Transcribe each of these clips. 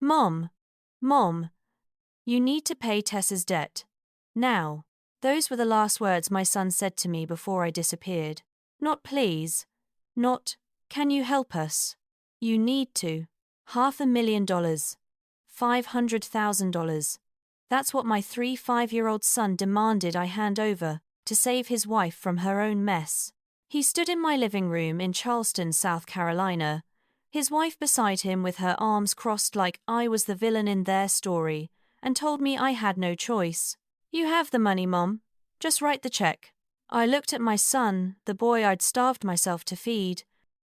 Mom, Mom, you need to pay Tessa's debt. Now. Those were the last words my son said to me before I disappeared. Not please. Not, can you help us? You need to. $500,000. $500,000. That's what my 5-year-old son demanded I hand over, to save his wife from her own mess. He stood in my living room in Charleston, South Carolina, his wife beside him with her arms crossed like I was the villain in their story, and told me I had no choice. You have the money, Mom. Just write the check. I looked at my son, the boy I'd starved myself to feed,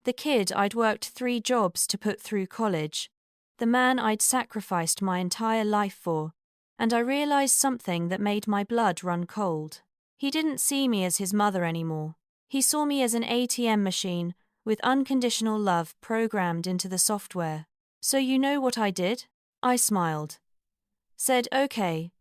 the kid I'd worked 3 jobs to put through college, the man I'd sacrificed my entire life for, and I realized something that made my blood run cold. He didn't see me as his mother anymore. He saw me as an ATM machine with unconditional love programmed into the software. So you know what I did? I smiled. Said okay.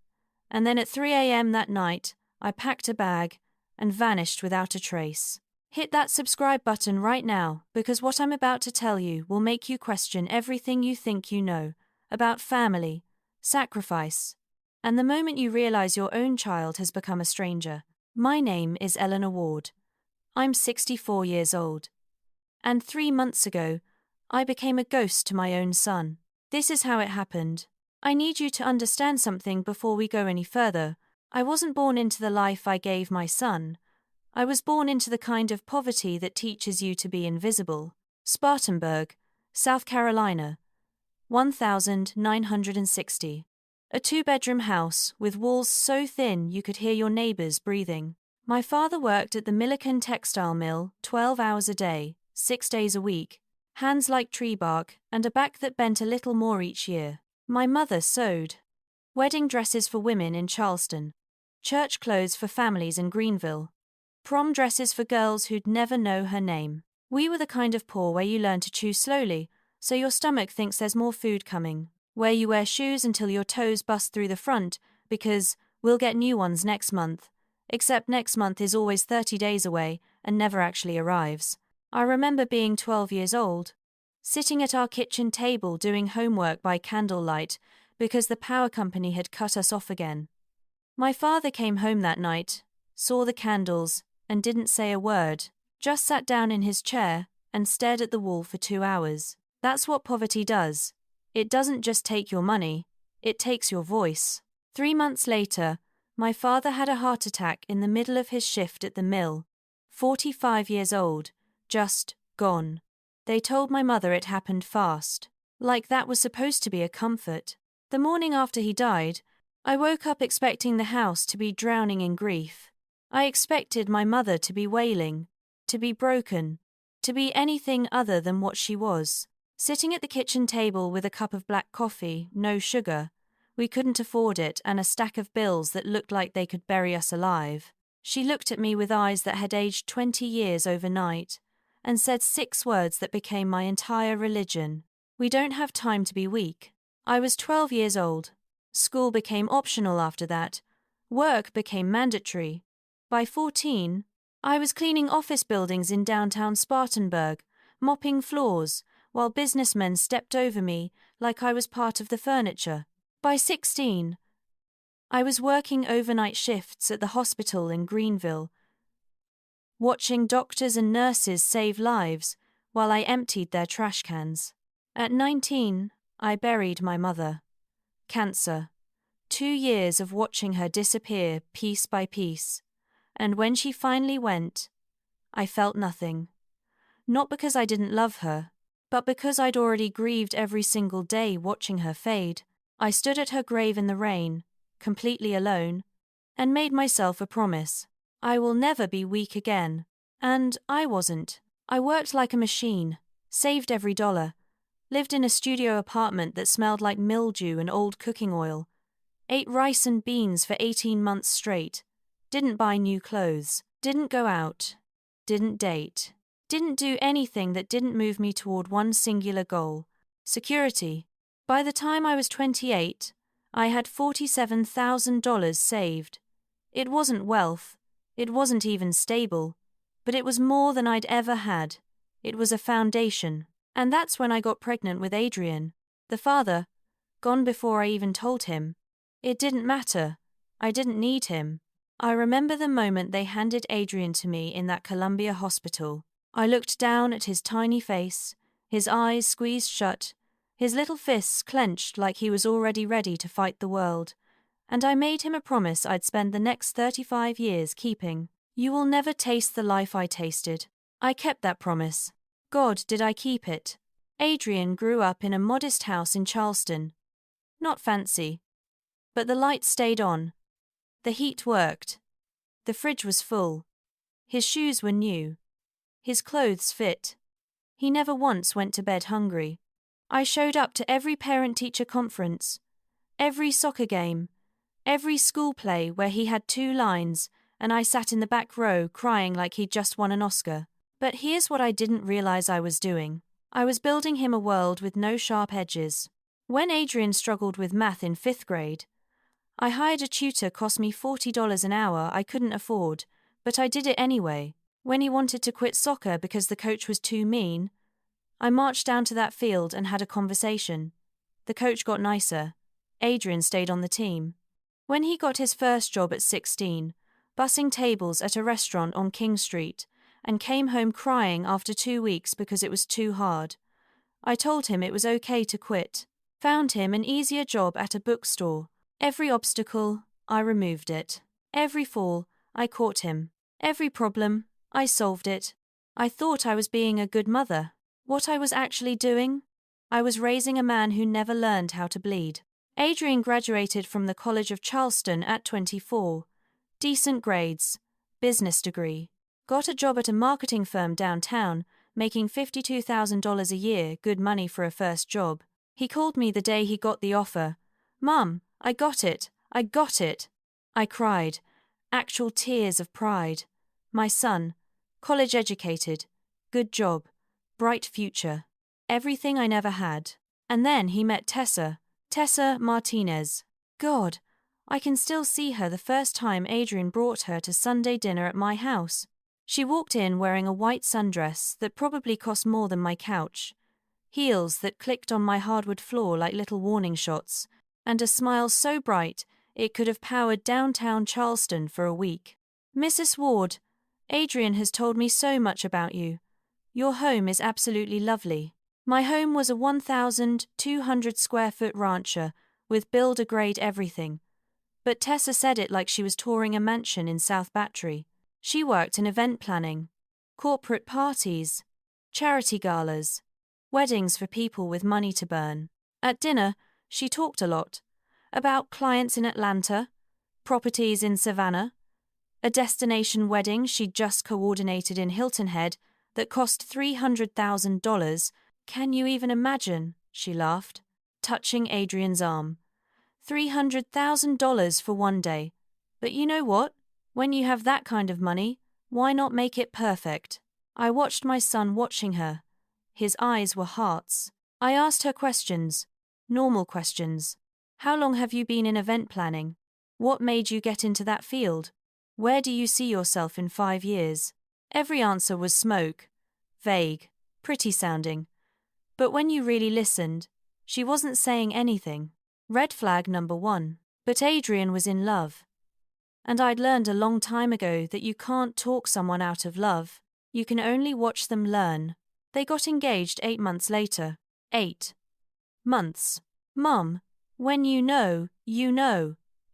And then at 3 a.m. that night, I packed a bag and vanished without a trace. Hit that subscribe button right now, because what I'm about to tell you will make you question everything you think you know about family, sacrifice, and the moment you realize your own child has become a stranger. My name is Eleanor Ward. I'm 64 years old. And 3 months ago, I became a ghost to my own son. This is how it happened. I need you to understand something before we go any further. I wasn't born into the life I gave my son. I was born into the kind of poverty that teaches you to be invisible. Spartanburg, South Carolina, 1960. A 2-bedroom house with walls so thin you could hear your neighbors breathing. My father worked at the Milliken textile mill 12 hours a day, 6 days a week, hands like tree bark, and a back that bent a little more each year. My mother sewed. Wedding dresses for women in Charleston. Church clothes for families in Greenville. Prom dresses for girls who'd never know her name. We were the kind of poor where you learn to chew slowly, so your stomach thinks there's more food coming. Where you wear shoes until your toes bust through the front, because we'll get new ones next month. Except next month is always 30 days away and never actually arrives. I remember being 12 years old, sitting at our kitchen table doing homework by candlelight because the power company had cut us off again. My father came home that night, saw the candles, and didn't say a word, just sat down in his chair and stared at the wall for 2 hours. That's what poverty does. It doesn't just take your money, it takes your voice. 3 months later, my father had a heart attack in the middle of his shift at the mill. 45 years old, just gone. They told my mother it happened fast. Like that was supposed to be a comfort. The morning after he died, I woke up expecting the house to be drowning in grief. I expected my mother to be wailing, to be broken, to be anything other than what she was. Sitting at the kitchen table with a cup of black coffee, no sugar, we couldn't afford it, and a stack of bills that looked like they could bury us alive. She looked at me with eyes that had aged 20 years overnight, and said 6 words that became my entire religion. We don't have time to be weak. I was 12 years old. School became optional after that. Work became mandatory. By 14, I was cleaning office buildings in downtown Spartanburg, mopping floors, while businessmen stepped over me like I was part of the furniture. By 16, I was working overnight shifts at the hospital in Greenville, watching doctors and nurses save lives while I emptied their trash cans. At 19, I buried my mother. Cancer. 2 years of watching her disappear piece by piece. And when she finally went, I felt nothing. Not because I didn't love her, but because I'd already grieved every single day watching her fade. I stood at her grave in the rain, completely alone, and made myself a promise. I will never be weak again. And I wasn't. I worked like a machine, saved every dollar, lived in a studio apartment that smelled like mildew and old cooking oil, ate rice and beans for 18 months straight, didn't buy new clothes, didn't go out, didn't date, didn't do anything that didn't move me toward one singular goal: security. By the time I was 28, I had $47,000 saved. It wasn't wealth, it wasn't even stable, but it was more than I'd ever had. It was a foundation. And that's when I got pregnant with Adrian. The father, gone before I even told him. It didn't matter. I didn't need him. I remember the moment they handed Adrian to me in that Columbia hospital. I looked down at his tiny face, his eyes squeezed shut, his little fists clenched like he was already ready to fight the world, and I made him a promise I'd spend the next 35 years keeping. You will never taste the life I tasted. I kept that promise. God, did I keep it. Adrian grew up in a modest house in Charleston. Not fancy. But the lights stayed on. The heat worked. The fridge was full. His shoes were new. His clothes fit. He never once went to bed hungry. I showed up to every parent-teacher conference, every soccer game, every school play where he had 2 lines, and I sat in the back row crying like he'd just won an Oscar. But here's what I didn't realize I was doing. I was building him a world with no sharp edges. When Adrian struggled with math in 5th grade, I hired a tutor. Cost me $40 an hour I couldn't afford, but I did it anyway. When he wanted to quit soccer because the coach was too mean, I marched down to that field and had a conversation. The coach got nicer. Adrian stayed on the team. When he got his first job at 16, bussing tables at a restaurant on King Street, and came home crying after 2 weeks because it was too hard, I told him it was okay to quit. Found him an easier job at a bookstore. Every obstacle, I removed it. Every fall, I caught him. Every problem, I solved it. I thought I was being a good mother. What I was actually doing? I was raising a man who never learned how to bleed. Adrian graduated from the College of Charleston at 24. Decent grades. Business degree. Got a job at a marketing firm downtown, making $52,000 a year, good money for a first job. He called me the day he got the offer. "Mum, I got it! I got it!" I cried. Actual tears of pride. My son. College educated. Good job. Bright future. Everything I never had. And then he met Tessa Martinez. God, I can still see her the first time Adrian brought her to Sunday dinner at my house. She walked in wearing a white sundress that probably cost more than my couch, heels that clicked on my hardwood floor like little warning shots, and a smile so bright it could have powered downtown Charleston for a week. "Mrs. Ward, Adrian has told me so much about you. Your home is absolutely lovely." My home was a 1,200 square foot rancher with builder-grade everything. But Tessa said it like she was touring a mansion in South Battery. She worked in event planning, corporate parties, charity galas, weddings for people with money to burn. At dinner, she talked a lot about clients in Atlanta, properties in Savannah, a destination wedding she'd just coordinated in Hilton Head that cost $300,000. "Can you even imagine?" she laughed, touching Adrian's arm. $300,000 for one day. But you know what? When you have that kind of money, why not make it perfect? I watched my son watching her. His eyes were hearts. I asked her questions. Normal questions. How long have you been in event planning? What made you get into that field? Where do you see yourself in 5 years? Every answer was smoke. Vague. Pretty sounding. But when you really listened, she wasn't saying anything. Red flag number 1. But Adrian was in love. And I'd learned a long time ago that you can't talk someone out of love. You can only watch them learn. They got engaged 8 months later. 8 months. "Mum, when you know,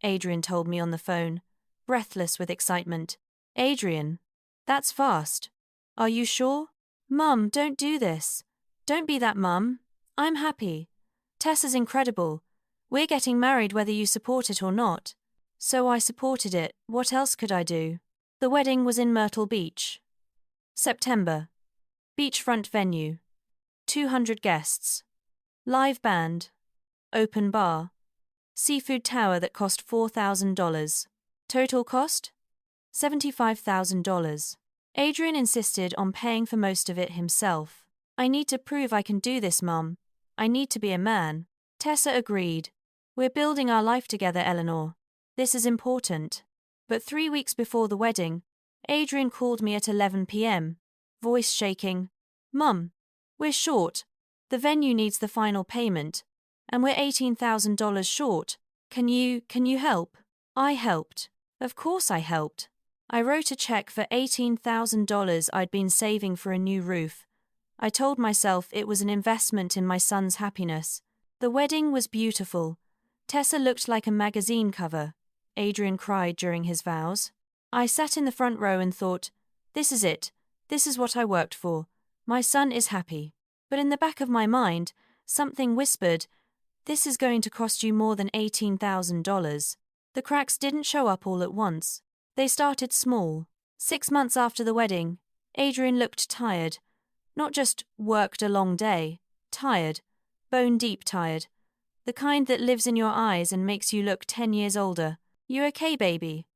Adrian told me on the phone, breathless with excitement. "Adrian, that's fast. Are you sure?" "Mum, don't do this. Don't be that mum. I'm happy. Tessa's incredible. We're getting married whether you support it or not." So I supported it. What else could I do? The wedding was in Myrtle Beach. September. Beachfront venue. 200 guests. Live band. Open bar. Seafood tower that cost $4,000. Total cost? $75,000. Adrian insisted on paying for most of it himself. "I need to prove I can do this, Mum. I need to be a man." Tessa agreed. "We're building our life together, Eleanor. This is important." But 3 weeks before the wedding, Adrian called me at 11 p.m., voice shaking. "Mum, we're short. The venue needs the final payment. and we're $18,000 short. Can you help?" I helped. Of course I helped. I wrote a check for $18,000 I'd been saving for a new roof. I told myself it was an investment in my son's happiness. The wedding was beautiful. Tessa looked like a magazine cover. Adrian cried during his vows. I sat in the front row and thought, this is it. This is what I worked for. My son is happy. But in the back of my mind, something whispered, this is going to cost you more than $18,000. The cracks didn't show up all at once. They started small. 6 months after the wedding, Adrian looked tired. Not just worked a long day. Tired. Bone-deep tired. The kind that lives in your eyes and makes you look 10 years older. You okay, baby?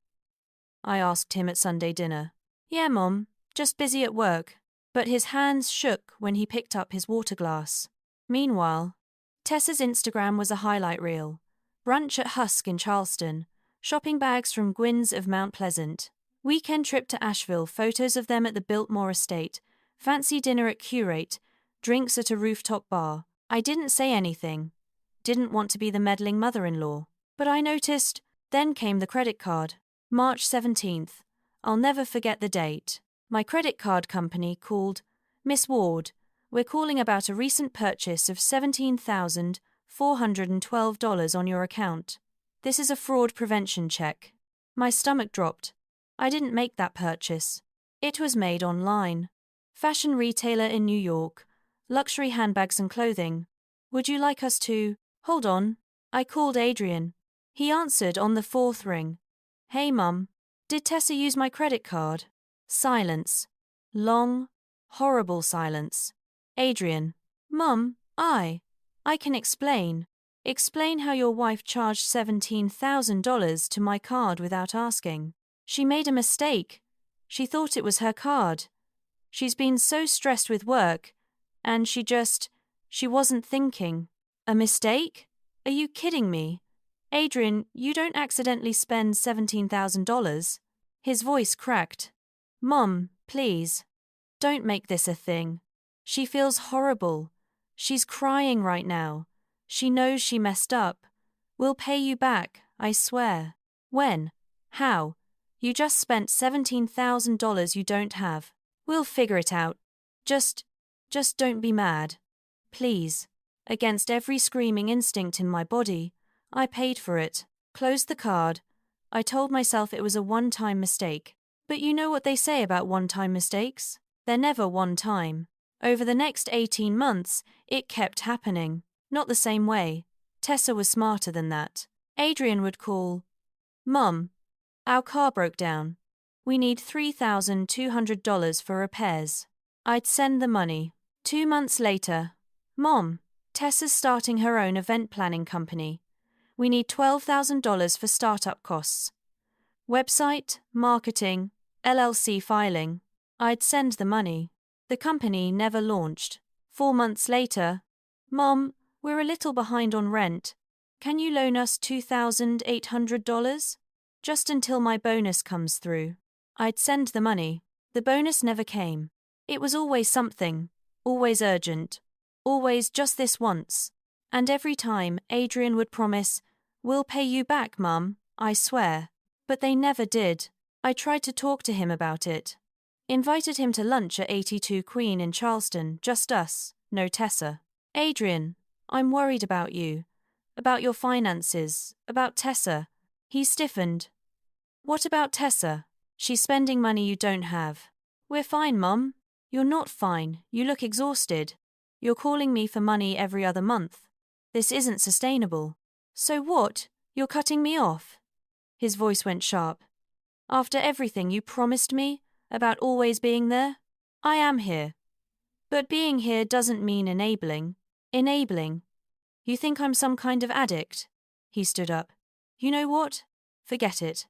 I asked him at Sunday dinner. Yeah, Mom. Just busy at work. But his hands shook when he picked up his water glass. Meanwhile, Tessa's Instagram was a highlight reel. Brunch at Husk in Charleston. Shopping bags from Gwyn's of Mount Pleasant. Weekend trip to Asheville, photos of them at the Biltmore estate. Fancy dinner at Curate. Drinks at a rooftop bar. I didn't say anything. Didn't want to be the meddling mother-in-law. But I noticed, then came the credit card. March 17th. I'll never forget the date. My credit card company called, Miss Ward, we're calling about a recent purchase of $17,412 on your account. This is a fraud prevention check. My stomach dropped. I didn't make that purchase. It was made online. Fashion retailer in New York. Luxury handbags and clothing. Would you like us to? Hold on. I called Adrian. He answered on the 4th ring. Hey, Mum. Did Tessa use my credit card? Silence. Long, horrible silence. Adrian. Mum, I can explain. Explain how your wife charged $17,000 to my card without asking. She made a mistake. She thought it was her card. She's been so stressed with work, and she wasn't thinking. A mistake? Are you kidding me? Adrian, you don't accidentally spend $17,000. His voice cracked. Mom, please. Don't make this a thing. She feels horrible. She's crying right now. She knows she messed up. We'll pay you back, I swear. When? How? You just spent $17,000 you don't have. We'll figure it out. Just don't be mad. Please. Against every screaming instinct in my body, I paid for it, closed the card. I told myself it was a one-time mistake. But you know what they say about one-time mistakes? They're never one time. Over the next 18 months, it kept happening. Not the same way. Tessa was smarter than that. Adrian would call, Mum, our car broke down. We need $3,200 for repairs. I'd send the money. 2 months later, Mom, Tessa's starting her own event planning company. We need $12,000 for startup costs. Website, marketing, LLC filing. I'd send the money. The company never launched. 4 months later, Mom, we're a little behind on rent. Can you loan us $2,800? Just until my bonus comes through. I'd send the money. The bonus never came. It was always something, always urgent, always just this once. And every time Adrian would promise, we'll pay you back, Mum, I swear. But they never did. I tried to talk to him about it. Invited him to lunch at 82 Queen in Charleston, just us, no Tessa. Adrian, I'm worried about you. About your finances, about Tessa. He stiffened. What about Tessa? She's spending money you don't have. We're fine, Mum. You're not fine. You look exhausted. You're calling me for money every other month. This isn't sustainable. So what? You're cutting me off? His voice went sharp. After everything you promised me about always being there? I am here. But being here doesn't mean enabling. Enabling. You think I'm some kind of addict? He stood up. You know what? Forget it.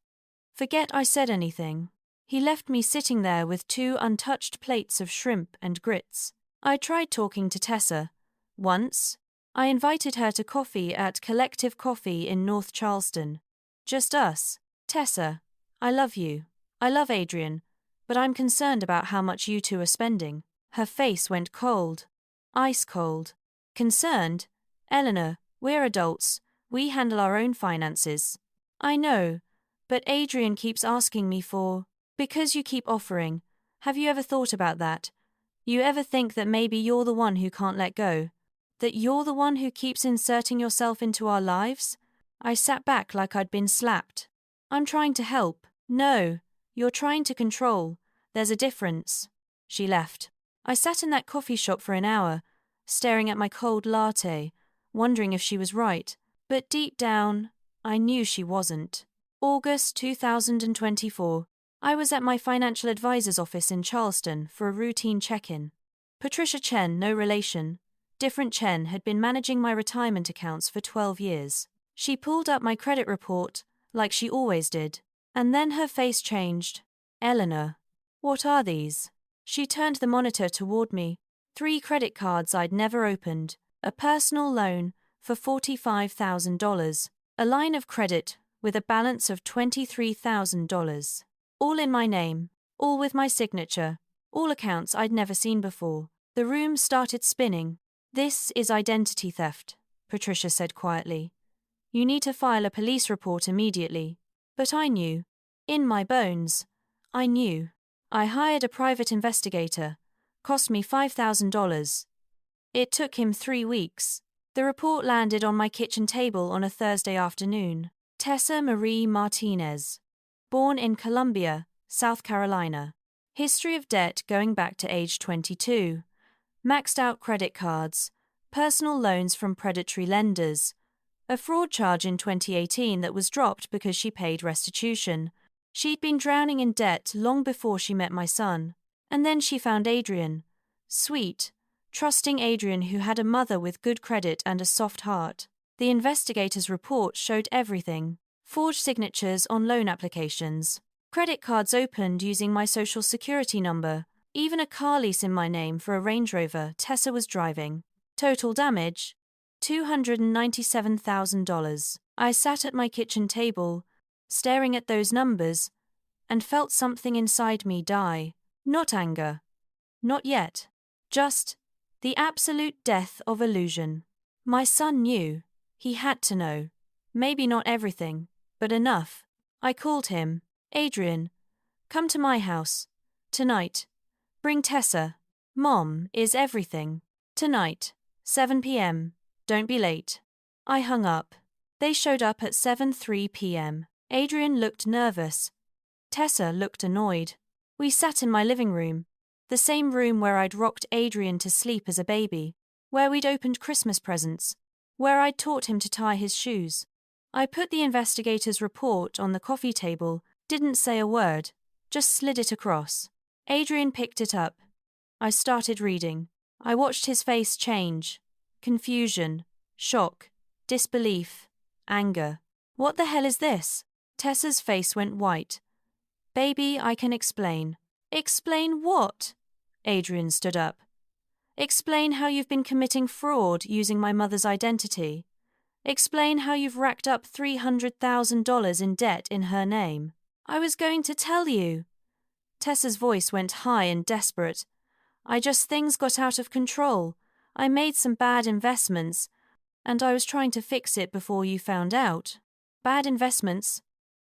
Forget I said anything. He left me sitting there with 2 untouched plates of shrimp and grits. I tried talking to Tessa. Once, I invited her to coffee at Collective Coffee in North Charleston. Just us. Tessa, I love you. I love Adrian, but I'm concerned about how much you two are spending. Her face went cold. Ice cold. Concerned? Eleanor, We're adults. We handle our own finances. I know, but Adrian keeps asking me for. Because you keep offering. Have you ever thought about that? You ever think that maybe you're the one who can't let go? That you're the one who keeps inserting yourself into our lives? I sat back like I'd been slapped. I'm trying to help. No, you're trying to control. There's a difference. She left. I sat in that coffee shop for an hour, staring at my cold latte, wondering if she was right. But deep down, I knew she wasn't. August 2024. I was at my financial advisor's office in Charleston for a routine check-in. Patricia Chen, no relation, different Chen, had been managing my retirement accounts for 12 years. She pulled up my credit report, like she always did, and then her face changed. Eleanor, what are these? She turned the monitor toward me. 3 credit cards I'd never opened, a personal loan for $45,000, a line of credit with a balance of $23,000. All in my name, all with my signature, all accounts I'd never seen before. The room started spinning. This is identity theft, Patricia said quietly. You need to file a police report immediately. But I knew. In my bones. I knew. I hired a private investigator. Cost me $5,000. It took him 3 weeks. The report landed on my kitchen table on a Thursday afternoon. Tessa Marie Martinez. Born in Columbia, South Carolina. History of debt going back to age 22. Maxed out credit cards. Personal loans from predatory lenders. A fraud charge in 2018 that was dropped because she paid restitution. She'd been drowning in debt long before she met my son. And then she found Adrian. Sweet, trusting Adrian who had a mother with good credit and a soft heart. The investigator's report showed everything. Forged signatures on loan applications. Credit cards opened using my social security number. Even a car lease in my name for a Range Rover Tessa was driving. Total damage? $297,000. I sat at my kitchen table, staring at those numbers, and felt something inside me die. Not anger. Not yet. Just the absolute death of illusion. My son knew. He had to know. Maybe not everything, but enough. I called him. Adrian, come to my house. Tonight. Bring Tessa. Mom is everything. Tonight. 7 p.m. Don't be late. I hung up. They showed up at 7:03 p.m. Adrian looked nervous. Tessa looked annoyed. We sat in my living room, the same room where I'd rocked Adrian to sleep as a baby, where we'd opened Christmas presents, where I'd taught him to tie his shoes. I put the investigator's report on the coffee table, didn't say a word, just slid it across. Adrian picked it up. I started reading. I watched his face change. Confusion, shock, disbelief, anger. What the hell is this? Tessa's face went white. Baby, I can explain. Explain what? Adrian stood up. Explain how you've been committing fraud using my mother's identity. Explain how you've racked up $300,000 in debt in her name. I was going to tell you. Tessa's voice went high and desperate. Things got out of control. I made some bad investments, and I was trying to fix it before you found out. Bad investments?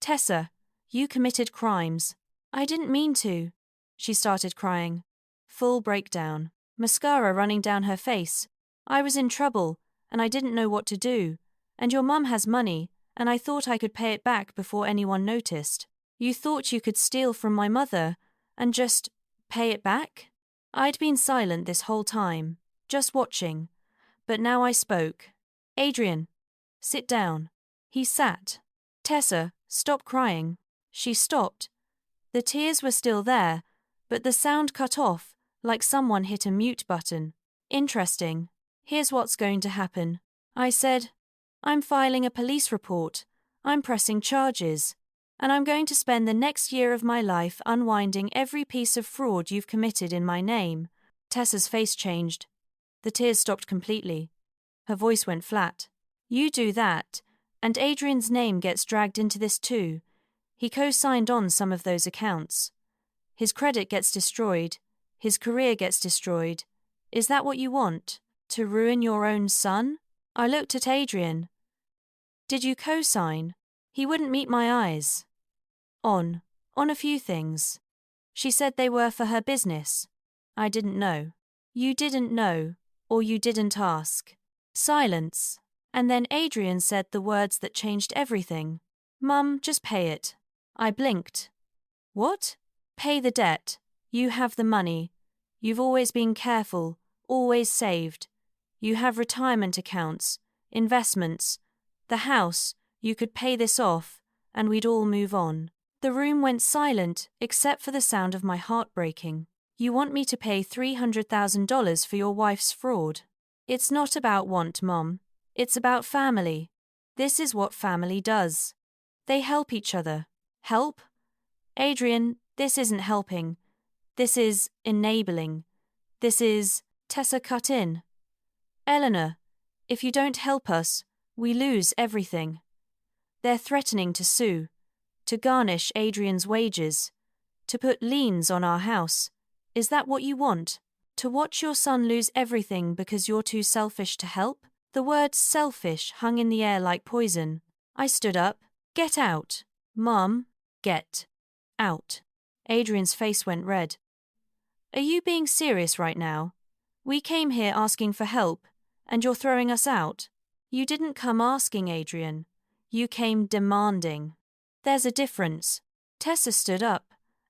Tessa, you committed crimes. I didn't mean to. She started crying. Full breakdown. Mascara running down her face. I was in trouble, and I didn't know what to do. And your mum has money, and I thought I could pay it back before anyone noticed. You thought you could steal from my mother and just pay it back? I'd been silent this whole time, just watching. But now I spoke. Adrian, sit down. He sat. Tessa, stop crying. She stopped. The tears were still there, but the sound cut off, like someone hit a mute button. Interesting. Here's what's going to happen. I said, I'm filing a police report. I'm pressing charges. And I'm going to spend the next year of my life unwinding every piece of fraud you've committed in my name. Tessa's face changed. The tears stopped completely. Her voice went flat. You do that, and Adrian's name gets dragged into this too. He co-signed on some of those accounts. His credit gets destroyed. His career gets destroyed. Is that what you want? To ruin your own son? I looked at Adrian. Did you co-sign? He wouldn't meet my eyes. On a few things. She said they were for her business. I didn't know. You didn't know, or you didn't ask. Silence. And then Adrian said the words that changed everything. Mum, just pay it. I blinked. What? Pay the debt. You have the money. You've always been careful, always saved. You have retirement accounts, investments, the house. You could pay this off, and we'd all move on. The room went silent, except for the sound of my heart breaking. You want me to pay $300,000 for your wife's fraud? It's not about want, Mom. It's about family. This is what family does. They help each other. Help? Adrian, this isn't helping. This is enabling. This is… Tessa cut in. Eleanor, if you don't help us, we lose everything. They're threatening to sue, to garnish Adrian's wages, to put liens on our house. Is that what you want? To watch your son lose everything because you're too selfish to help? The word selfish hung in the air like poison. I stood up. Get out. Mom, get out. Adrian's face went red. Are you being serious right now? We came here asking for help, and you're throwing us out. You didn't come asking, Adrian. You came demanding. There's a difference. Tessa stood up,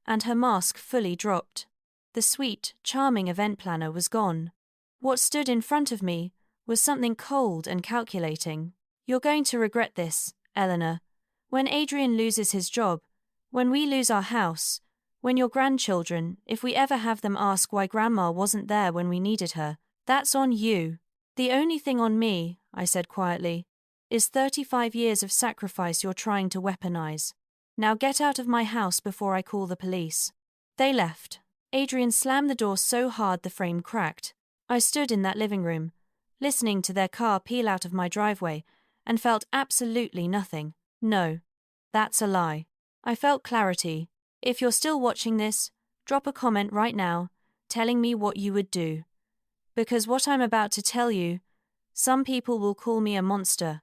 and her mask fully dropped. The sweet, charming event planner was gone. What stood in front of me was something cold and calculating. You're going to regret this, Eleanor. When Adrian loses his job, when we lose our house, when your grandchildren, if we ever have them, ask why Grandma wasn't there when we needed her, that's on you. The only thing on me, I said quietly, is 35 years of sacrifice you're trying to weaponize. Now get out of my house before I call the police. They left. Adrian slammed the door so hard the frame cracked. I stood in that living room, listening to their car peel out of my driveway, and felt absolutely nothing. No, that's a lie. I felt clarity. If you're still watching this, drop a comment right now, telling me what you would do. Because what I'm about to tell you, some people will call me a monster.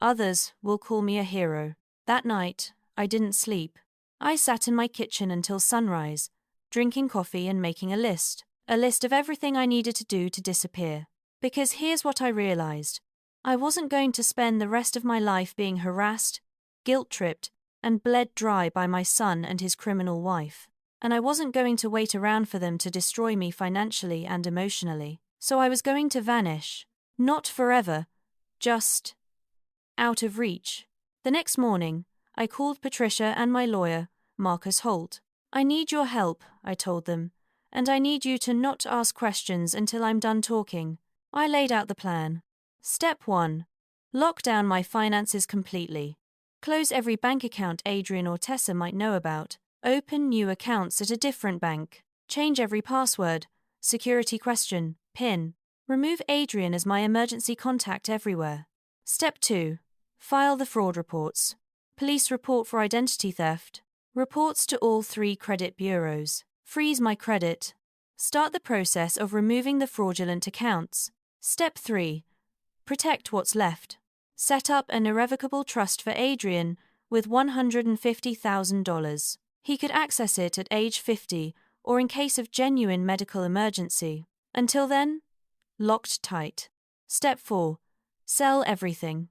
Others will call me a hero. That night, I didn't sleep. I sat in my kitchen until sunrise, drinking coffee and making a list of everything I needed to do to disappear. Because here's what I realized. I wasn't going to spend the rest of my life being harassed, guilt-tripped, and bled dry by my son and his criminal wife. And I wasn't going to wait around for them to destroy me financially and emotionally. So I was going to vanish. Not forever, just out of reach. The next morning, I called Patricia and my lawyer, Marcus Holt. I need your help, I told them, and I need you to not ask questions until I'm done talking. I laid out the plan. Step 1. Lock down my finances completely. Close every bank account Adrian or Tessa might know about. Open new accounts at a different bank. Change every password, security question, PIN. Remove Adrian as my emergency contact everywhere. Step 2. File the fraud reports. Police report for identity theft. Reports to all 3 credit bureaus. Freeze my credit. Start the process of removing the fraudulent accounts. Step 3. Protect what's left. Set up an irrevocable trust for Adrian with $150,000. He could access it at age 50 or in case of genuine medical emergency. Until then, locked tight. Step 4. Sell everything.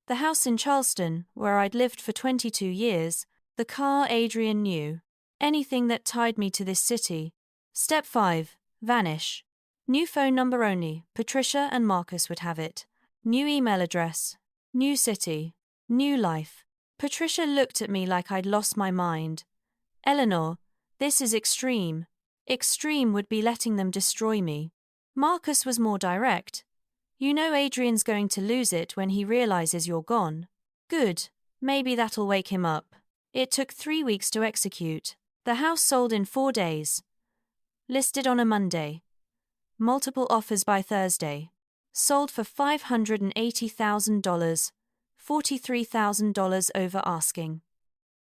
The house in Charleston, where I'd lived for 22 years, the car Adrian knew, anything that tied me to this city. Step 5. Vanish. New phone number only. Patricia and Marcus would have it. New email address. New city. New life. Patricia looked at me like I'd lost my mind. Eleanor, this is extreme. Extreme would be letting them destroy me. Marcus was more direct. You know Adrian's going to lose it when he realizes you're gone. Good. Maybe that'll wake him up. It took 3 weeks to execute. The house sold in 4 days. Listed on a Monday. Multiple offers by Thursday. Sold for $580,000, $43,000 over asking.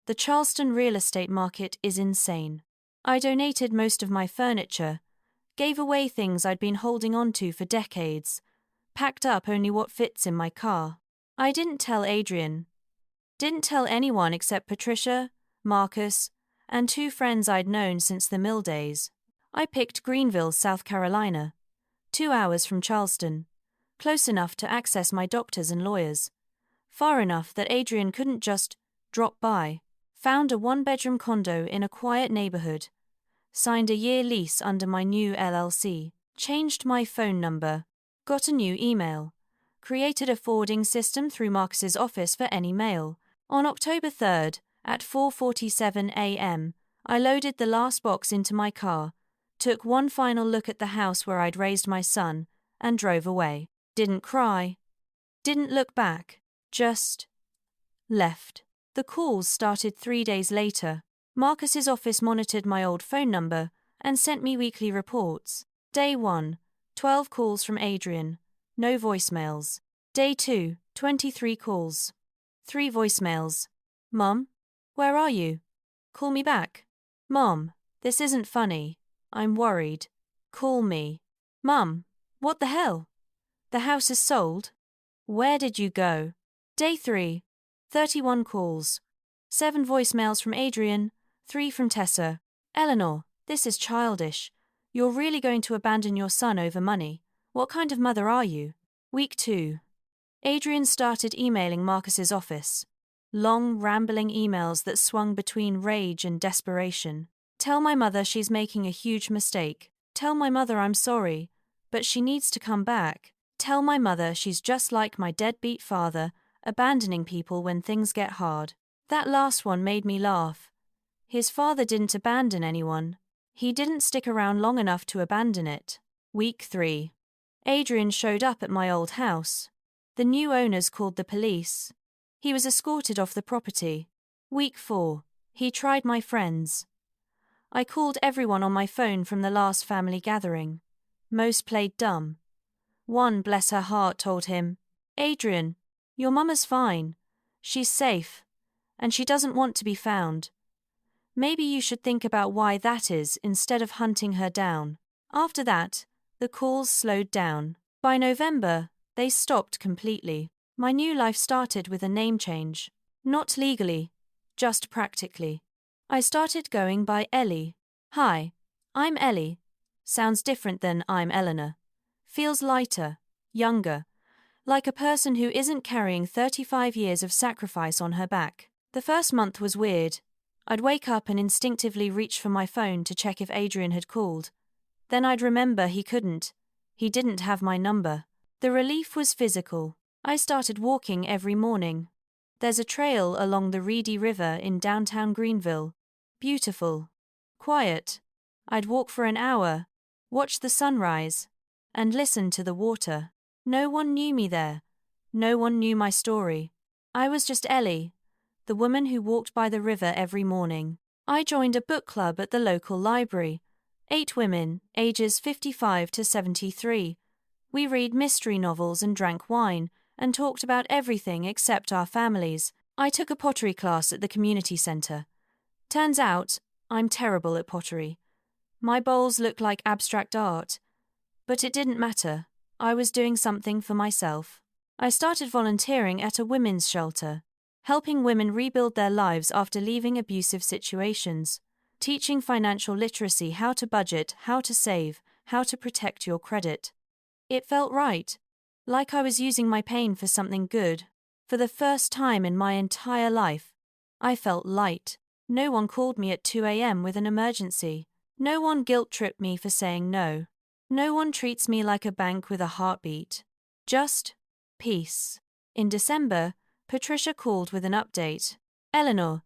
The Charleston real estate market is insane. I donated most of my furniture, gave away things I'd been holding on to for decades, Packed up only what fits in my car. I didn't tell Adrian. Didn't tell anyone except Patricia, Marcus, and 2 friends I'd known since the mill days. I picked Greenville, South Carolina, 2 hours from Charleston, close enough to access my doctors and lawyers, far enough that Adrian couldn't just drop by. Found a 1-bedroom condo in a quiet neighborhood, signed a year lease under my new LLC, changed my phone number, got a new email, created a forwarding system through Marcus's office for any mail. On October 3rd, at 4:47 a.m., I loaded the last box into my car, took one final look at the house where I'd raised my son, and drove away. Didn't cry. Didn't look back. Just left. The calls started 3 days later. Marcus's office monitored my old phone number and sent me weekly reports. Day 1, 12 calls from Adrian. No voicemails. Day 2, 23 calls. 3 voicemails. Mom, where are you? Call me back. Mom, this isn't funny. I'm worried. Call me. Mum, what the hell? The house is sold. Where did you go? Day 3, 31 calls. 7 voicemails from Adrian, 3 from Tessa. Eleanor, this is childish. You're really going to abandon your son over money. What kind of mother are you? Week 2. Adrian started emailing Marcus's office. Long, rambling emails that swung between rage and desperation. Tell my mother she's making a huge mistake. Tell my mother I'm sorry, but she needs to come back. Tell my mother she's just like my deadbeat father, abandoning people when things get hard. That last one made me laugh. His father didn't abandon anyone. He didn't stick around long enough to abandon it. Week 3. Adrian showed up at my old house. The new owners called the police. He was escorted off the property. Week 4. He tried my friends. I called everyone on my phone from the last family gathering. Most played dumb. One, bless her heart, told him, Adrian, your mama's fine. She's safe. And she doesn't want to be found. Maybe you should think about why that is instead of hunting her down. After that, the calls slowed down. By November, they stopped completely. My new life started with a name change. Not legally, just practically. I started going by Ellie. Hi, I'm Ellie. Sounds different than I'm Eleanor. Feels lighter, younger, like a person who isn't carrying 35 years of sacrifice on her back. The first month was weird. I'd wake up and instinctively reach for my phone to check if Adrian had called. Then I'd remember he couldn't. He didn't have my number. The relief was physical. I started walking every morning. There's a trail along the Reedy River in downtown Greenville. Beautiful. Quiet. I'd walk for an hour, watch the sunrise, and listen to the water. No one knew me there. No one knew my story. I was just Ellie, the woman who walked by the river every morning. I joined a book club at the local library. 8 women, ages 55 to 73. We read mystery novels and drank wine, and talked about everything except our families. I took a pottery class at the community center. Turns out, I'm terrible at pottery. My bowls look like abstract art. But it didn't matter. I was doing something for myself. I started volunteering at a women's shelter, helping women rebuild their lives after leaving abusive situations, teaching financial literacy, how to budget, how to save, how to protect your credit. It felt right, like I was using my pain for something good. For the first time in my entire life, I felt light. No one called me at 2 a.m. with an emergency. No one guilt-tripped me for saying no. No one treats me like a bank with a heartbeat. Just peace. In December, Patricia called with an update. Eleanor,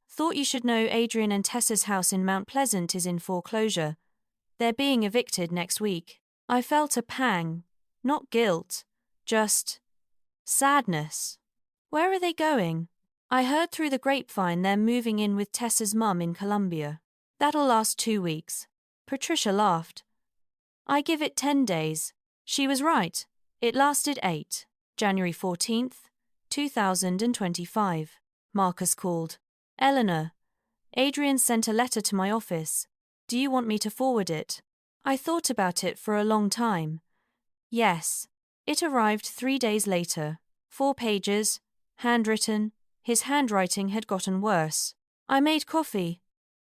thought you should know Adrian and Tessa's house in Mount Pleasant is in foreclosure. They're being evicted next week. I felt a pang. Not guilt. Just sadness. Where are they going? I heard through the grapevine they're moving in with Tessa's mum in Columbia. That'll last 2 weeks. Patricia laughed. I give it 10 days. She was right. It lasted 8. January 14th, 2025. Marcus called. Eleanor, Adrian sent a letter to my office. Do you want me to forward it? I thought about it for a long time. Yes. It arrived 3 days later. 4 pages, handwritten. His handwriting had gotten worse. I made coffee,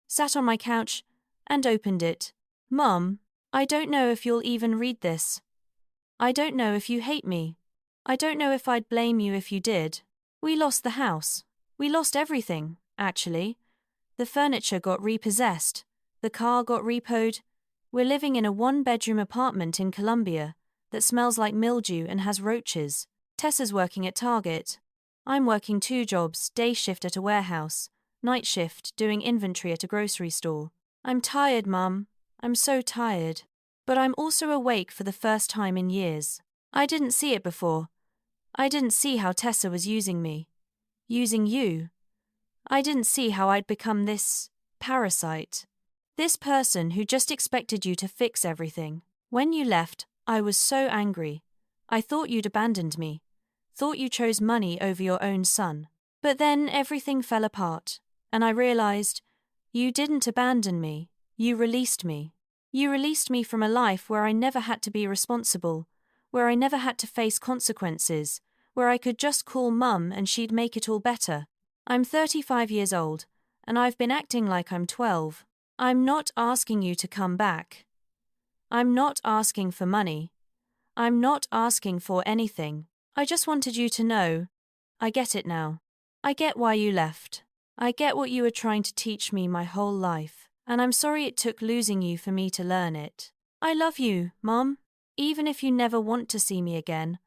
sat on my couch, and opened it. Mum, I don't know if you'll even read this. I don't know if you hate me. I don't know if I'd blame you if you did. We lost the house. We lost everything, actually. The furniture got repossessed. The car got repoed. We're living in a 1-bedroom apartment in Colombia that smells like mildew and has roaches. Tessa's working at Target. I'm working 2 jobs, day shift at a warehouse, night shift doing inventory at a grocery store. I'm tired, Mum. I'm so tired. But I'm also awake for the first time in years. I didn't see it before. I didn't see how Tessa was using me. Using you. I didn't see how I'd become this parasite. This person who just expected you to fix everything. When you left, I was so angry. I thought you'd abandoned me. Thought you chose money over your own son. But then everything fell apart, and I realized you didn't abandon me. You released me. You released me from a life where I never had to be responsible, where I never had to face consequences, where I could just call Mum and she'd make it all better. I'm 35 years old, and I've been acting like I'm 12. I'm not asking you to come back. I'm not asking for money. I'm not asking for anything. I just wanted you to know. I get it now. I get why you left. I get what you were trying to teach me my whole life, and I'm sorry it took losing you for me to learn it. I love you, Mom. Even if you never want to see me again,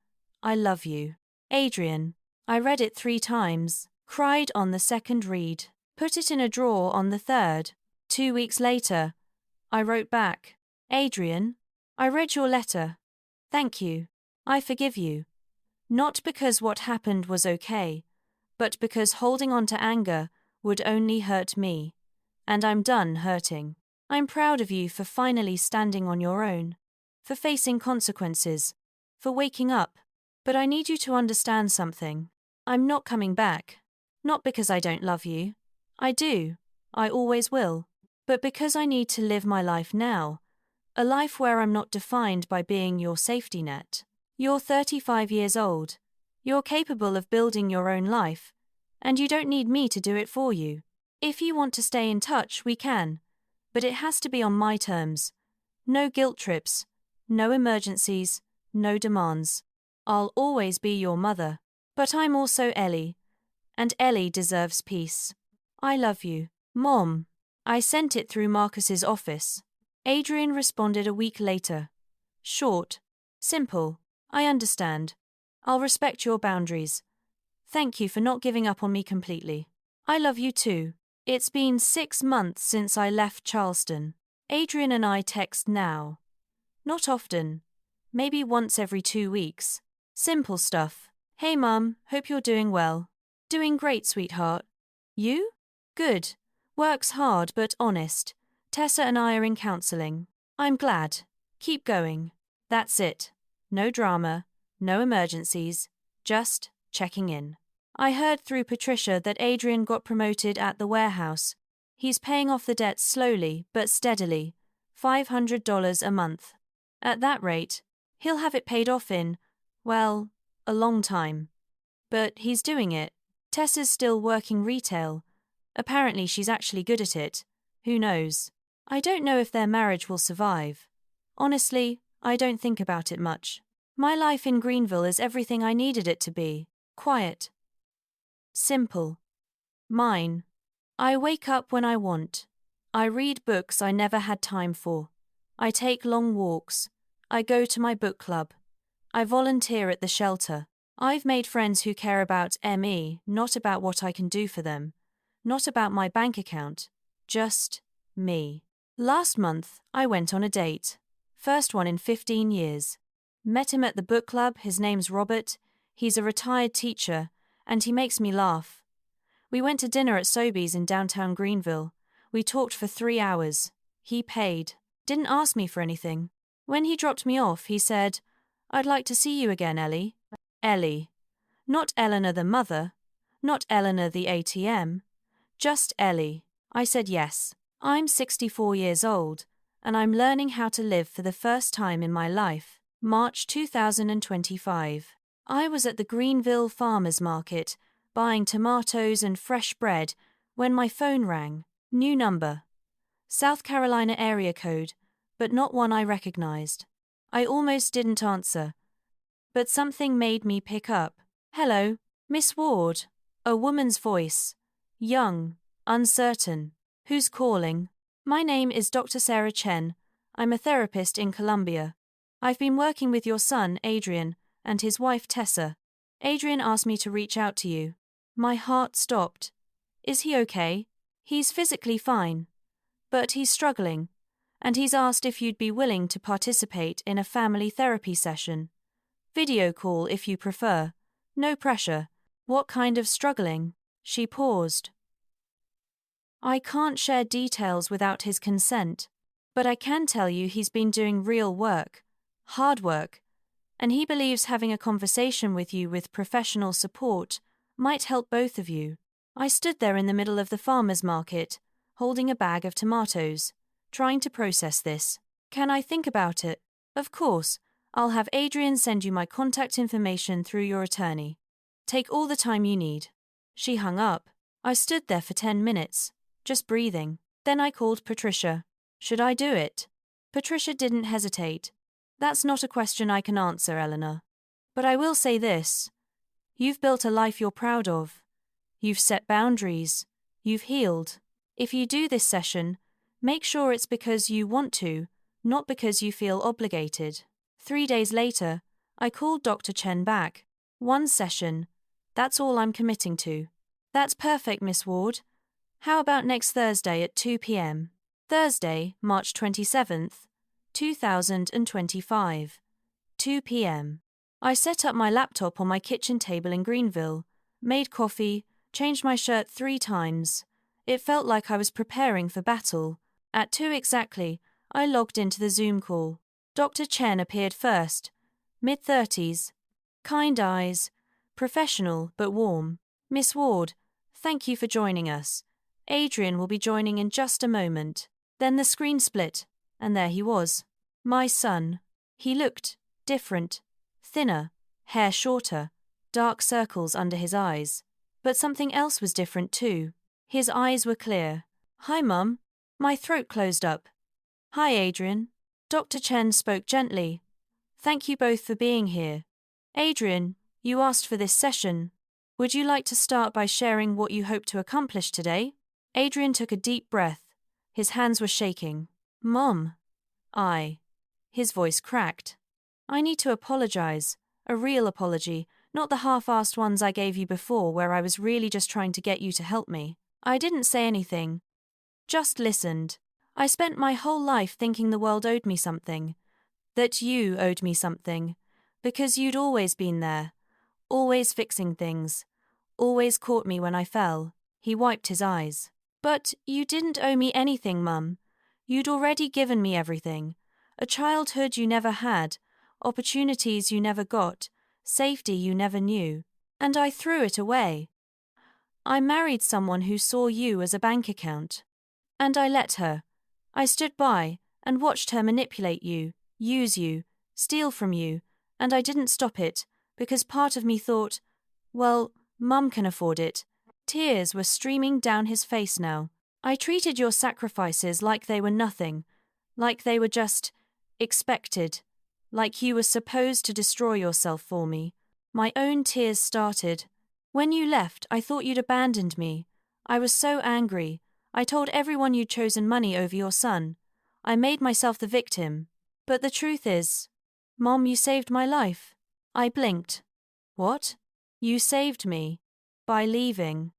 I love you. Adrian. I read it 3 times, cried on the 2nd read, put it in a drawer on the 3rd. 2 weeks later, I wrote back, Adrian, I read your letter. Thank you. I forgive you. Not because what happened was okay, but because holding on to anger would only hurt me. And I'm done hurting. I'm proud of you for finally standing on your own, for facing consequences, for waking up. But I need you to understand something. I'm not coming back. Not because I don't love you. I do. I always will. But because I need to live my life now. A life where I'm not defined by being your safety net. You're 35 years old. You're capable of building your own life. And you don't need me to do it for you. If you want to stay in touch, we can. But it has to be on my terms. No guilt trips. No emergencies. No demands. I'll always be your mother. But I'm also Ellie. And Ellie deserves peace. I love you. Mom. I sent it through Marcus's office. Adrian responded a week later. Short. Simple. I understand. I'll respect your boundaries. Thank you for not giving up on me completely. I love you too. It's been 6 months since I left Charleston. Adrian and I text now. Not often. Maybe once every 2 weeks. Simple stuff. Hey Mum, hope you're doing well. Doing great, sweetheart. You? Good. Works hard but honest. Tessa and I are in counseling. I'm glad. Keep going. That's it. No drama. No emergencies. Just checking in. I heard through Patricia that Adrian got promoted at the warehouse. He's paying off the debt slowly but steadily. $500 a month. At that rate, he'll have it paid off in, well, a long time. But he's doing it. Tessa's still working retail. Apparently she's actually good at it. Who knows? I don't know if their marriage will survive. Honestly, I don't think about it much. My life in Greenville is everything I needed it to be. Quiet. Simple. Mine. I wake up when I want. I read books I never had time for. I take long walks. I go to my book club. I volunteer at the shelter. I've made friends who care about me, not about what I can do for them. Not about my bank account. Just me. Last month, I went on a date. First one in 15 years. Met him at the book club. His name's Robert. He's a retired teacher, and he makes me laugh. We went to dinner at Sobeys in downtown Greenville. We talked for 3 hours. He paid. Didn't ask me for anything. When he dropped me off, he said, I'd like to see you again, Ellie. Ellie. Not Eleanor the mother. Not Eleanor the ATM. Just Ellie. I said yes. I'm 64 years old, and I'm learning how to live for the first time in my life. March 2025. I was at the Greenville Farmers Market, buying tomatoes and fresh bread, when my phone rang. New number. South Carolina area code, but not one I recognized. I almost didn't answer, but something made me pick up. Hello, Miss Ward. A woman's voice. Young, uncertain. Who's calling? My name is Dr. Sarah Chen. I'm a therapist in Columbia. I've been working with your son, Adrian, and his wife, Tessa. Adrian asked me to reach out to you. My heart stopped. Is he okay? He's physically fine, but he's struggling, and he's asked if you'd be willing to participate in a family therapy session. Video call if you prefer. No pressure. What kind of struggling? She paused. I can't share details without his consent, but I can tell you he's been doing real work, hard work, and he believes having a conversation with you with professional support might help both of you. I stood there in the middle of the farmer's market, holding a bag of tomatoes, trying to process this. Can I think about it? Of course, I'll have Adrian send you my contact information through your attorney. Take all the time you need. She hung up. I stood there for 10 minutes, just breathing. Then I called Patricia. Should I do it? Patricia didn't hesitate. That's not a question I can answer, Eleanor. But I will say this. You've built a life you're proud of. You've set boundaries. You've healed. If you do this session, make sure it's because you want to, not because you feel obligated. 3 days later, I called Dr. Chen back. 1 session. That's all I'm committing to. That's perfect, Miss Ward. How about next Thursday at 2 p.m.? Thursday, March 27th, 2025. 2 p.m. I set up my laptop on my kitchen table in Greenville, made coffee, changed my shirt 3 times. It felt like I was preparing for battle. At 2 exactly, I logged into the Zoom call. Dr. Chen appeared first. Mid-30s. Kind eyes. Professional but warm. Miss Ward, thank you for joining us. Adrian will be joining in just a moment. Then the screen split, and there he was. My son. He looked different. Thinner, hair shorter, dark circles under his eyes. But something else was different too. His eyes were clear. Hi, Mum. My throat closed up. Hi, Adrian. Dr. Chen spoke gently. Thank you both for being here. Adrian, you asked for this session. Would you like to start by sharing what you hope to accomplish today? Adrian took a deep breath. His hands were shaking. Mom. His voice cracked. I need to apologize. A real apology, not the half-assed ones I gave you before where I was really just trying to get you to help me. I didn't say anything. Just listened. I spent my whole life thinking the world owed me something. That you owed me something. Because you'd always been there. Always fixing things. Always caught me when I fell. He wiped his eyes. But you didn't owe me anything, Mum. You'd already given me everything. A childhood you never had. Opportunities you never got. Safety you never knew. And I threw it away. I married someone who saw you as a bank account. And I let her. I stood by and watched her manipulate you, use you, steal from you, and I didn't stop it, because part of me thought, well, Mum can afford it. Tears were streaming down his face now. I treated your sacrifices like they were nothing, like they were just expected, like you were supposed to destroy yourself for me. My own tears started. When you left, I thought you'd abandoned me. I was so angry. I told everyone you'd chosen money over your son. I made myself the victim. But the truth is, Mom, you saved my life. I blinked. What? You saved me. By leaving.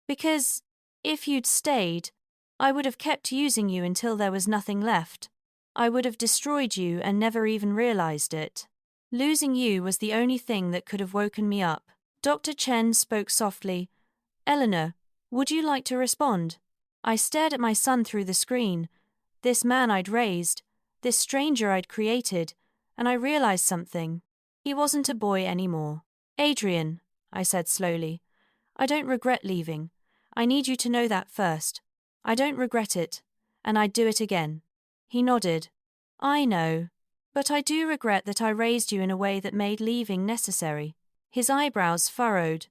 Because, if you'd stayed, I would have kept using you until there was nothing left. I would have destroyed you and never even realized it. Losing you was the only thing that could have woken me up. Dr. Chen spoke softly. Eleanor, would you like to respond? I stared at my son through the screen, this man I'd raised, this stranger I'd created, and I realized something. He wasn't a boy anymore. Adrian, I said slowly, I don't regret leaving. I need you to know that first. I don't regret it, and I'd do it again. He nodded. I know. But I do regret that I raised you in a way that made leaving necessary. His eyebrows furrowed.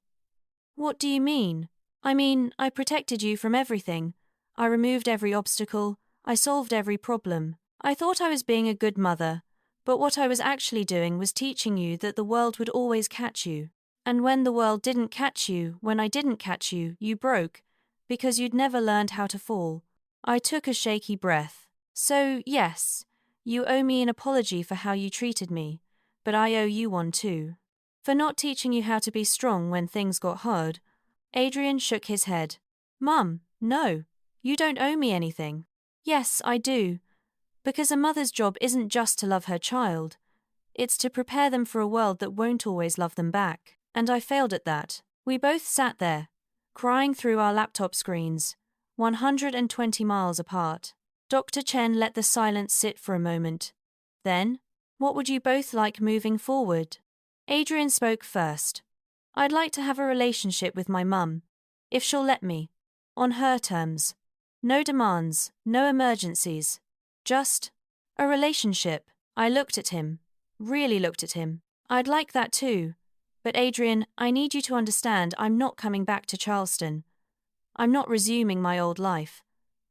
What do you mean? I mean, I protected you from everything. I removed every obstacle. I solved every problem. I thought I was being a good mother, but what I was actually doing was teaching you that the world would always catch you. And when the world didn't catch you, when I didn't catch you, you broke, because you'd never learned how to fall. I took a shaky breath. So, yes, you owe me an apology for how you treated me, but I owe you one too. For not teaching you how to be strong when things got hard. Adrian shook his head. Mum, no, you don't owe me anything. Yes, I do. Because a mother's job isn't just to love her child. It's to prepare them for a world that won't always love them back. And I failed at that. We both sat there, crying through our laptop screens, 120 miles apart. Dr. Chen let the silence sit for a moment. Then, what would you both like moving forward? Adrian spoke first. I'd like to have a relationship with my mum, if she'll let me, on her terms. No demands, no emergencies. Just a relationship. I looked at him, really looked at him. I'd like that too. But Adrian, I need you to understand I'm not coming back to Charleston. I'm not resuming my old life.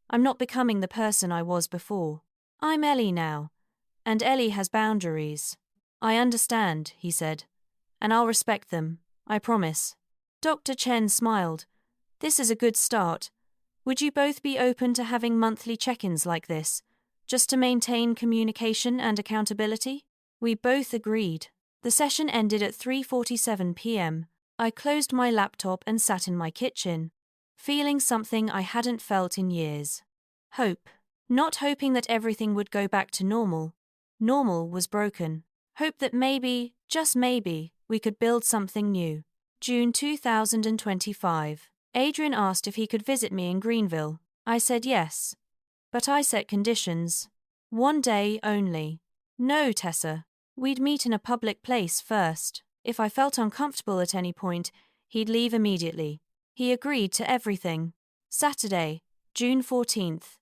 I'm not becoming the person I was before. I'm Ellie now, and Ellie has boundaries. I understand, he said, and I'll respect them, I promise. Dr. Chen smiled. This is a good start. Would you both be open to having monthly check-ins like this, just to maintain communication and accountability? We both agreed. The session ended at 3:47 p.m. I closed my laptop and sat in my kitchen, feeling something I hadn't felt in years. Hope. Not hoping that everything would go back to normal. Normal was broken. Hope that maybe, just maybe, we could build something new. June 2025. Adrian asked if he could visit me in Greenville. I said yes. But I set conditions. 1 day only. No, Tessa. We'd meet in a public place first. If I felt uncomfortable at any point, he'd leave immediately. He agreed to everything. Saturday, June 14th.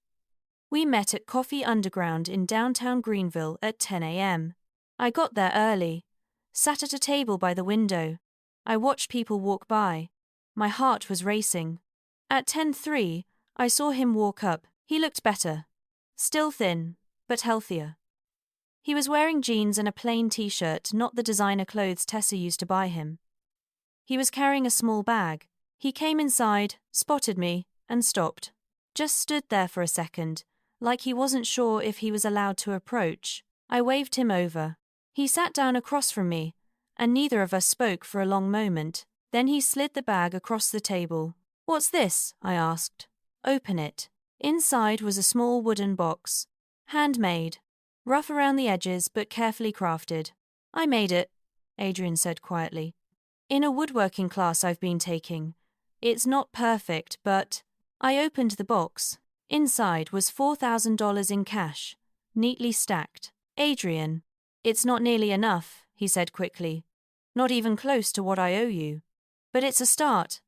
We met at Coffee Underground in downtown Greenville at 10 a.m. I got there early, sat at a table by the window. I watched people walk by. My heart was racing. At 10:03, I saw him walk up. He looked better. Still thin, but healthier. He was wearing jeans and a plain t-shirt, not the designer clothes Tessa used to buy him. He was carrying a small bag. He came inside, spotted me, and stopped. Just stood there for a second, like he wasn't sure if he was allowed to approach. I waved him over. He sat down across from me, and neither of us spoke for a long moment. Then he slid the bag across the table. "What's this?" I asked. "Open it." Inside was a small wooden box. Handmade. Rough around the edges but carefully crafted. "I made it," Adrian said quietly. "In a woodworking class I've been taking. It's not perfect, but—" I opened the box. Inside was $4,000 in cash, neatly stacked. "Adrian, it's not nearly enough," he said quickly. "Not even close to what I owe you. But it's a start.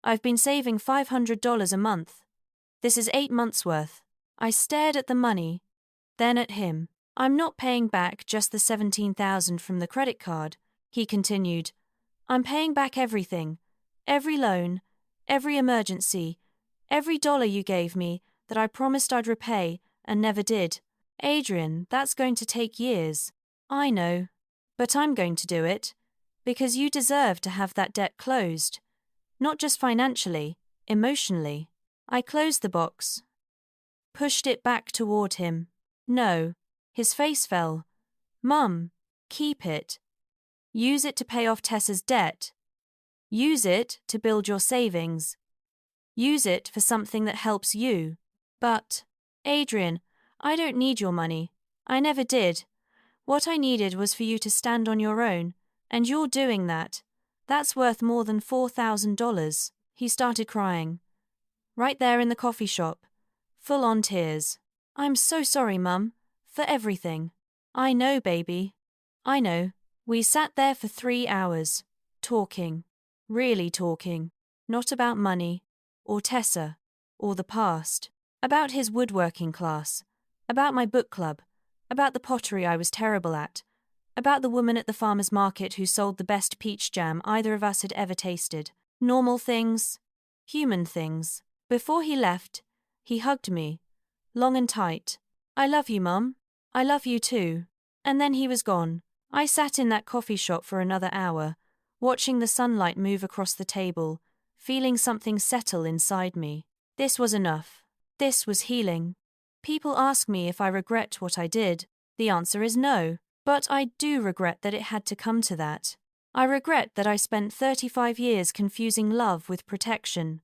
I've been saving $500 a month. This is 8 months' worth." I stared at the money, then at him. "I'm not paying back just the $17,000 from the credit card," he continued. "I'm paying back everything. Every loan, every emergency, every dollar you gave me that I promised I'd repay and never did. Adrian, that's going to take years. I know. But I'm going to do it. Because you deserve to have that debt closed. Not just financially, emotionally." I closed the box. Pushed it back toward him. "No." His face fell. "Mum, keep it. Use it to pay off Tessa's debt. Use it to build your savings. Use it for something that helps you. But, Adrian, I don't need your money. I never did. What I needed was for you to stand on your own, and you're doing that. That's worth more than $4,000. He started crying. Right there in the coffee shop. Full-on tears. "I'm so sorry, Mum, for everything." "I know, baby. I know." We sat there for 3 hours, talking. Really talking. Not about money, or Tessa, or the past. About his woodworking class. About my book club. about the pottery I was terrible at, about the woman at the farmer's market who sold the best peach jam either of us had ever tasted. Normal things, human things. Before he left, he hugged me, long and tight. "I love you, Mum. I love you too." And then he was gone. I sat in that coffee shop for another hour, watching the sunlight move across the table, feeling something settle inside me. This was enough. This was healing. People ask me if I regret what I did. The answer is no. But I do regret that it had to come to that. I regret that I spent 35 years confusing love with protection.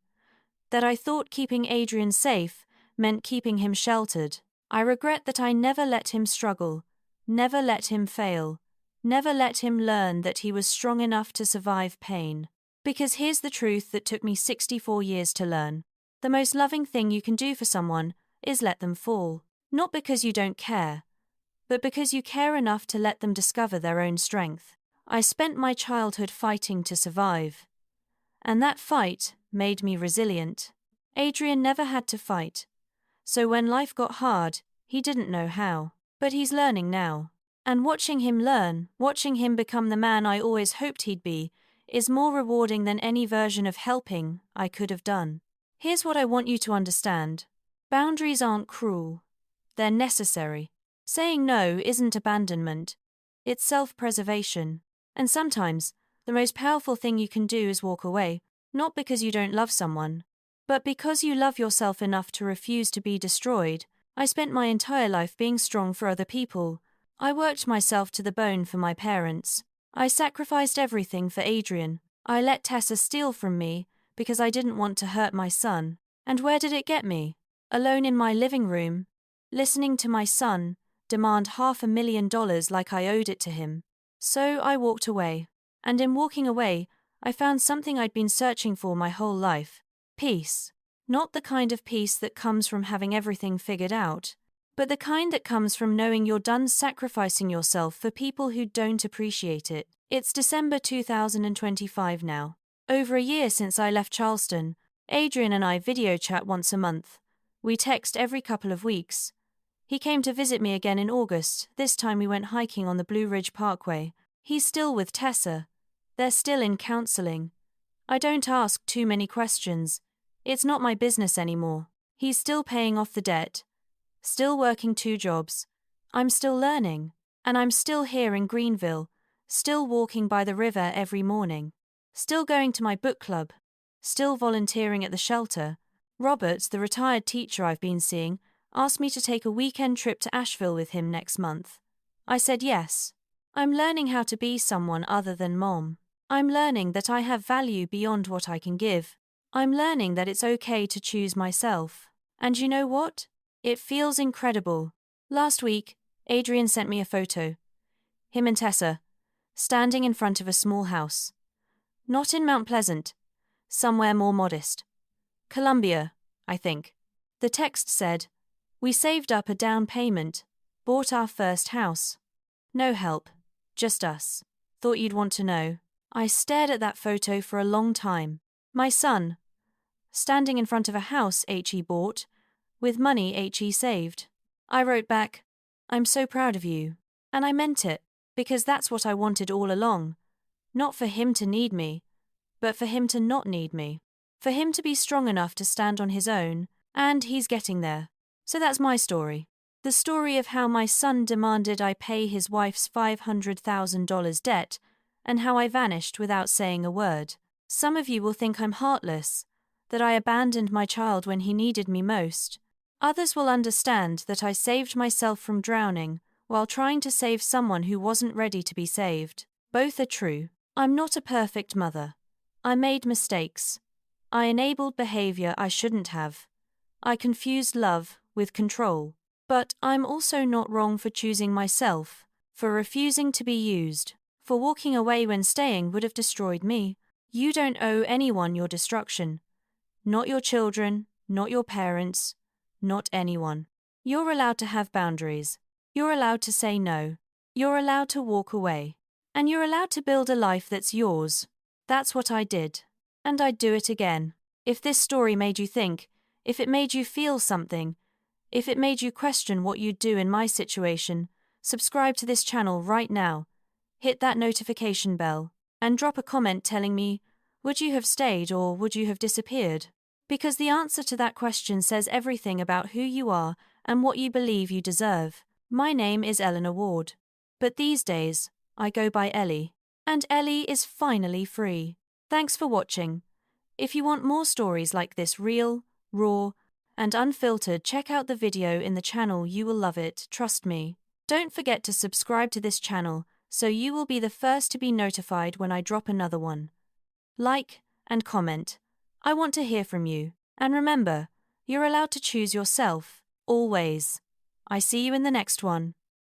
That I thought keeping Adrian safe meant keeping him sheltered. I regret that I never let him struggle, never let him fail, never let him learn that he was strong enough to survive pain. Because here's the truth that took me 64 years to learn. The most loving thing you can do for someone is let them fall. Not because you don't care, but because you care enough to let them discover their own strength. I spent my childhood fighting to survive. And that fight made me resilient. Adrian never had to fight. So when life got hard, he didn't know how. But he's learning now. And watching him learn, watching him become the man I always hoped he'd be, is more rewarding than any version of helping I could have done. Here's what I want you to understand. Boundaries aren't cruel. They're necessary. Saying no isn't abandonment. It's self-preservation. And sometimes, the most powerful thing you can do is walk away, not because you don't love someone, but because you love yourself enough to refuse to be destroyed. I spent my entire life being strong for other people. I worked myself to the bone for my parents. I sacrificed everything for Adrian. I let Tessa steal from me because I didn't want to hurt my son. And where did it get me? Alone in my living room, listening to my son demand $500,000 like I owed it to him. So I walked away. And in walking away, I found something I'd been searching for my whole life. Peace. Not the kind of peace that comes from having everything figured out, but the kind that comes from knowing you're done sacrificing yourself for people who don't appreciate it. It's December 2025 now. Over a year since I left Charleston. Adrian and I video chat once a month. We text every couple of weeks. He came to visit me again in August. This time we went hiking on the Blue Ridge Parkway. He's still with Tessa. They're still in counseling. I don't ask too many questions. It's not my business anymore. He's still paying off the debt. Still working 2 jobs. I'm still learning. And I'm still here in Greenville. Still walking by the river every morning. Still going to my book club. Still volunteering at the shelter. Robert, the retired teacher I've been seeing, asked me to take a weekend trip to Asheville with him next month. I said yes. I'm learning how to be someone other than Mom. I'm learning that I have value beyond what I can give. I'm learning that it's okay to choose myself. And you know what? It feels incredible. Last week, Adrian sent me a photo. Him and Tessa, standing in front of a small house. Not in Mount Pleasant. Somewhere more modest. Columbia, I think. The text said, "We saved up a down payment, bought our first house. No help, just us. Thought you'd want to know." I stared at that photo for a long time. My son, standing in front of a house H.E. bought, with money H.E. saved. I wrote back, "I'm so proud of you." And I meant it, because that's what I wanted all along. Not for him to need me, but for him to not need me. For him to be strong enough to stand on his own, and he's getting there. So that's my story. The story of how my son demanded I pay his wife's $500,000 debt, and how I vanished without saying a word. Some of you will think I'm heartless, that I abandoned my child when he needed me most. Others will understand that I saved myself from drowning while trying to save someone who wasn't ready to be saved. Both are true. I'm not a perfect mother. I made mistakes. I enabled behavior I shouldn't have. I confused love with control. But I'm also not wrong for choosing myself, for refusing to be used, for walking away when staying would have destroyed me. You don't owe anyone your destruction. Not your children, not your parents, not anyone. You're allowed to have boundaries. You're allowed to say no. You're allowed to walk away. And you're allowed to build a life that's yours. That's what I did. And I'd do it again. If this story made you think, if it made you feel something, if it made you question what you'd do in my situation, subscribe to this channel right now, hit that notification bell, and drop a comment telling me, would you have stayed or would you have disappeared? Because the answer to that question says everything about who you are and what you believe you deserve. My name is Eleanor Ward, but these days, I go by Ellie. And Ellie is finally free. Thanks for watching. If you want more stories like this real, raw, and unfiltered, check out the video in the channel. You will love it, trust me. Don't forget to subscribe to this channel so you will be the first to be notified when I drop another one. Like and comment. I want to hear from you. And remember, you're allowed to choose yourself, always. I see you in the next one.